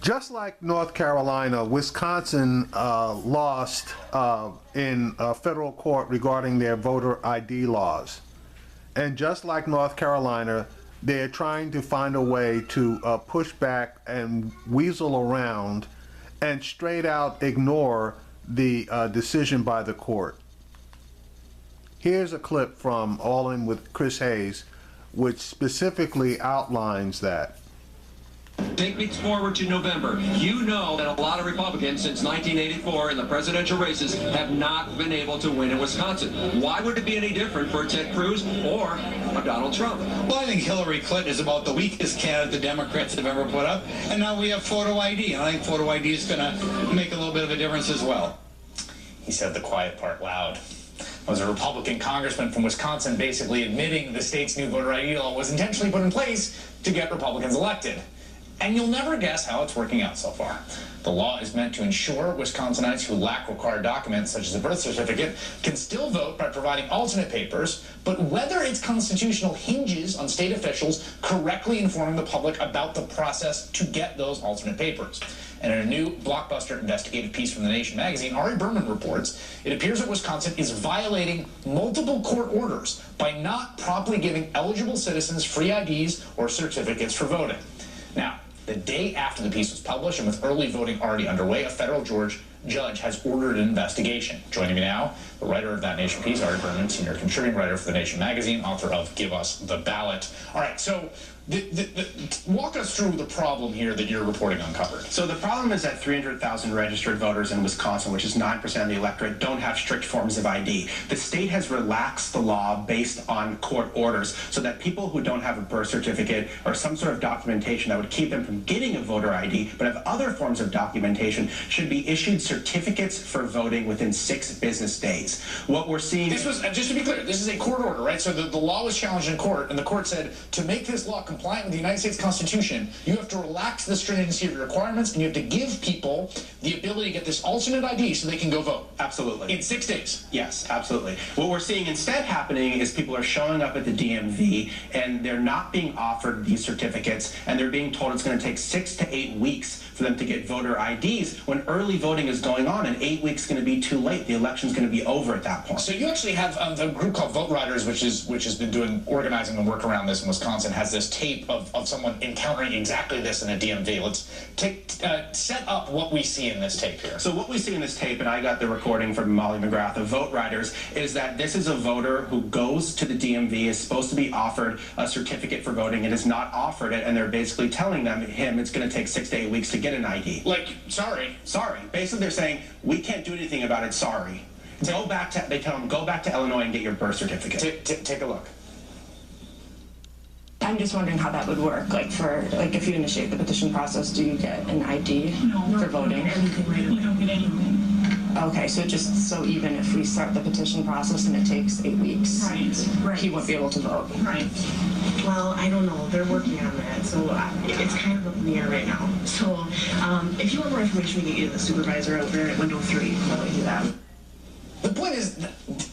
Just like North Carolina, Wisconsin lost in federal court regarding their voter ID laws. And just like North Carolina, they're trying to find a way to push back and weasel around and straight out ignore the decision by the court. Here's a clip from All In with Chris Hayes, which specifically outlines that. Take me forward to November. You know that a lot of Republicans since 1984 in the presidential races have not been able to win in Wisconsin. Why would it be any different for Ted Cruz or a Donald Trump? Well, I think Hillary Clinton is about the weakest candidate the Democrats have ever put up, and now we have photo ID, and I think photo ID is going to make a little bit of a difference as well. He said the quiet part loud. Was a Republican congressman from Wisconsin basically admitting the state's new voter ID law was intentionally put in place to get Republicans elected. And you'll never guess how it's working out so far. The law is meant to ensure Wisconsinites who lack required documents, such as a birth certificate, can still vote by providing alternate papers, but whether it's constitutional hinges on state officials correctly informing the public about the process to get those alternate papers. And in a new blockbuster investigative piece from The Nation magazine, Ari Berman reports, it appears that Wisconsin is violating multiple court orders by not properly giving eligible citizens free IDs or certificates for voting. Now, the day after the piece was published and with early voting already underway, a federal judge has ordered an investigation. Joining me now, the writer of that Nation piece, Ari Berman, senior contributing writer for The Nation magazine, author of Give Us the Ballot. All right, so walk us through the problem here that your reporting uncovered. So the problem is that 300,000 registered voters in Wisconsin, which is 9% of the electorate, don't have strict forms of ID. The state has relaxed the law based on court orders so that people who don't have a birth certificate or some sort of documentation that would keep them from getting a voter ID but have other forms of documentation should be issued certificates for voting within 6 business days. What we're seeing... This was, just to be clear, this is a court order, right? So the law was challenged in court, and the court said, to make this law compliant with the United States Constitution, you have to relax the stringency of your requirements, and you have to give people the ability to get this alternate ID so they can go vote. Absolutely. In 6 days. Yes, absolutely. What we're seeing instead happening is people are showing up at the DMV, and they're not being offered these certificates, and they're being told it's going to take 6 to 8 weeks for them to get voter IDs when early voting is going on, and 8 weeks is going to be too late. The election's going to be over at that point. So you actually have a group called Vote Riders, which has been doing organizing and work around this in Wisconsin, has this tape of someone encountering exactly this in a DMV. Let's set up what we see in this tape here. So what we see in this tape, and I got the recording from Molly McGrath of Vote Riders, is that this is a voter who goes to the DMV, is supposed to be offered a certificate for voting, and is not offered it, and they're basically telling him it's going to take 6 to 8 weeks to get an ID. Like, sorry. Sorry. Basically, they're saying, we can't do anything about it, sorry. They tell him, go back to Illinois and get your birth certificate. Take a look. I'm just wondering how that would work. If you initiate the petition process, do you get an ID for voting? We don't get anything right away. We don't get anything. Okay, so even if we start the petition process and it takes 8 weeks, right. He won't be able to vote. Right. Well, I don't know. They're working on that, so it's kind of up in the air right now. So if you want more information, we can get the supervisor over there at window 3. Let me do that. The point is,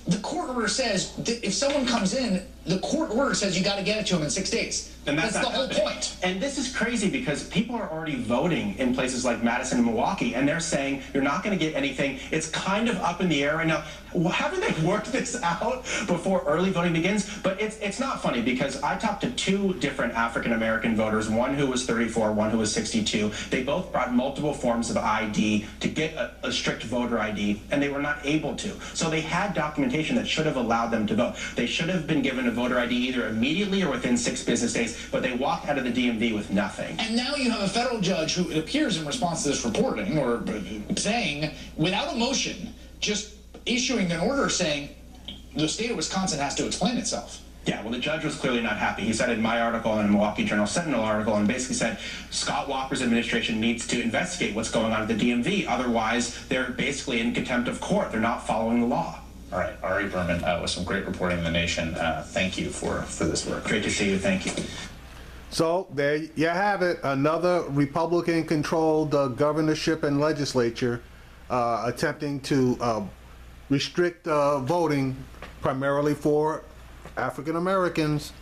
the court order says that if someone comes in, the court order says you got to get it to them in 6 days. And that's the whole point. And this is crazy because people are already voting in places like Madison and Milwaukee, and they're saying you're not going to get anything. It's kind of up in the air right now. Haven't they worked this out before early voting begins? But it's not funny because I talked to 2 different African-American voters, one who was 34, one who was 62. They both brought multiple forms of ID to get a strict voter ID, and they were not able to. So they had documentation that should have allowed them to vote. They should have been given a voter ID either immediately or within 6 business days, but they walked out of the DMV with nothing. And now you have a federal judge who, it appears in response to this reporting, or saying, without a motion, just issuing an order saying the state of Wisconsin has to explain itself. Yeah, well, the judge was clearly not happy. He said in my article, in a Milwaukee Journal Sentinel article, and basically said Scott Walker's administration needs to investigate what's going on at the DMV. Otherwise, they're basically in contempt of court. They're not following the law. All right, Ari Berman with some great reporting in The Nation. Thank you for this work. Great to see you. Thank you. So there you have it. Another Republican-controlled governorship and legislature attempting to restrict voting primarily for African Americans.